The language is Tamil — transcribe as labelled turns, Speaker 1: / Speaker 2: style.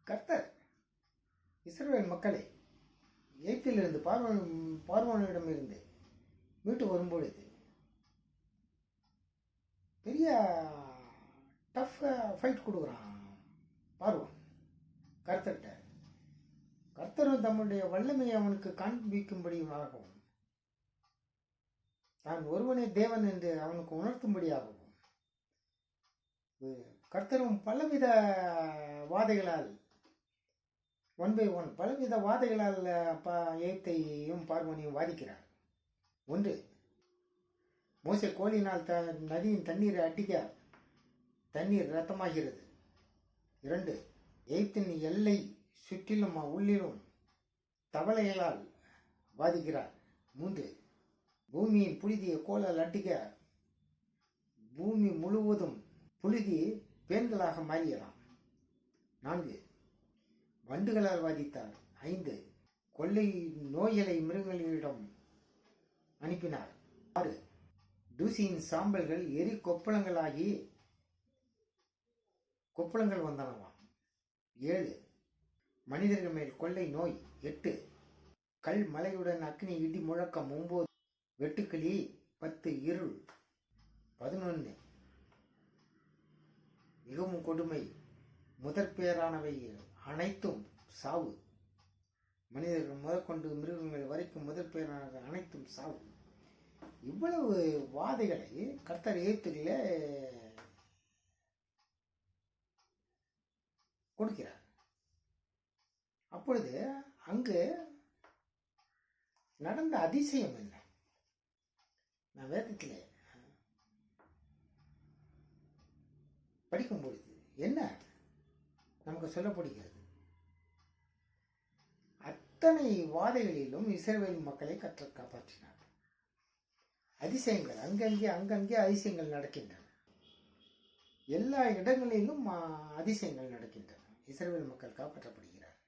Speaker 1: கர்த்தர் இஸ்ரவேல் மக்களை எகிப்திலிருந்து பார்வோனிடமிருந்து மீட்டு வரும்பொழுது பெரிய டஃப் ஃபைட் கொடுக்குறான் பார்வோன் கர்த்தர்கிட்ட. கர்த்தரும் தம்முடைய வல்லமையை அவனுக்கு காண்பிக்கும்படியாகவும் தான் ஒருவனே தேவன் என்று அவனுக்கு உணர்த்தும்படியாகவும் கர்த்தரும் பலவித வாதைகளால் 1 by 1 பலவித வாதைகளால் எகிப்தையும் பார்வோனையும் வாதிக்கிறார். 1, மோசே கோலினால் நதியின் தண்ணீரை அடிக்க தண்ணீர் இரத்தமாகிறது. 2, எகிப்தின் எல்லை சுற்றிலும் உள்ளிலும் தவளைகளால் வாதிக்கிறார். 3, பூமியின் புழுதியை கோலால் அடிக்க பூமி முழுவதும் புழுதி பேன்களாக மாறியலாம். 4, வண்டுகளால் வாதித்தார். 5, கொள்ளை நோய்களை மிருகங்களிடம் அனுப்பினார். 6, தூசியின் சாம்பல்கள் எரி கொப்பளங்களாகி கொப்பளங்கள் வந்தனவாம். 7, மனிதர்கள் மேல் கொள்ளை நோய். 8, கல் மலையுடன் அக்னி இடி முழக்கம். 9, வெட்டுக்கிளி. 10, இருள். 11, மிகவும் கொடுமை. முதற்பேரானவை அனைத்தும் சாவு. மனிதர்கள் முதற்கொண்டு மிருகங்கள் வரைக்கும் முதற்பேரான அனைத்தும் சாவு. இவ்வளவு வாதைகளை கர்த்தர் எகிப்திலே கொடுக்கிறார். அப்பொழுது அங்கு நடந்த அதிசயம் என்ன? நான் வேதத்திலே படிக்கும் பொழுது என்ன நமக்கு சொல்லப்படுகிறது? அத்தனை வாதைகளிலும் இஸ்ரவேல் மக்களை கர்த்தர் காப்பாற்றினார். அதிசயங்கள் அங்கங்கே அதிசயங்கள் நடக்கின்றன. எல்லா இடங்களிலும் அதிசயங்கள் நடக்கின்றன. இஸ்ரவேல் மக்கள் காப்பாற்றப்படுகிறார்.